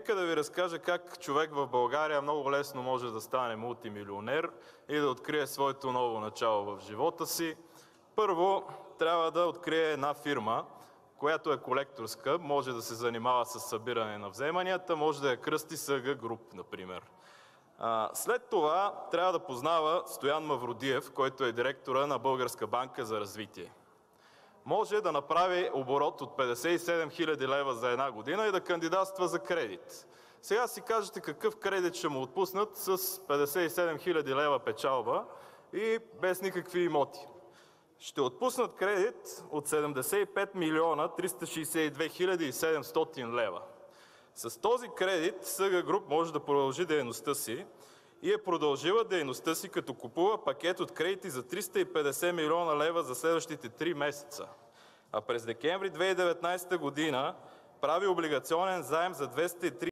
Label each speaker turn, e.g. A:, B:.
A: Нека да ви разкажа как човек в България много лесно може да стане мултимилионер и да открие своето ново начало в живота си. Първо, трябва да открие една фирма, която е колекторска, може да се занимава с събиране на вземанията, може да я кръсти СГ Груп, например. След това трябва да познава Стоян Мавродиев, който е директора на Българска банка за развитие. Може да направи оборот от 57 000 лева за една година и да кандидатства за кредит. Сега си кажете какъв кредит ще му отпуснат с 57 000 лева печалба и без никакви имоти. Ще отпуснат кредит от 75 милиона 362 хиляди и 700 лева. С този кредит СГ Груп може да продължи дейността си и е продължила дейността си, като купува пакет от кредити за 350 милиона лева за следващите 3 месеца. А през декември 2019 година прави облигационен заем за 203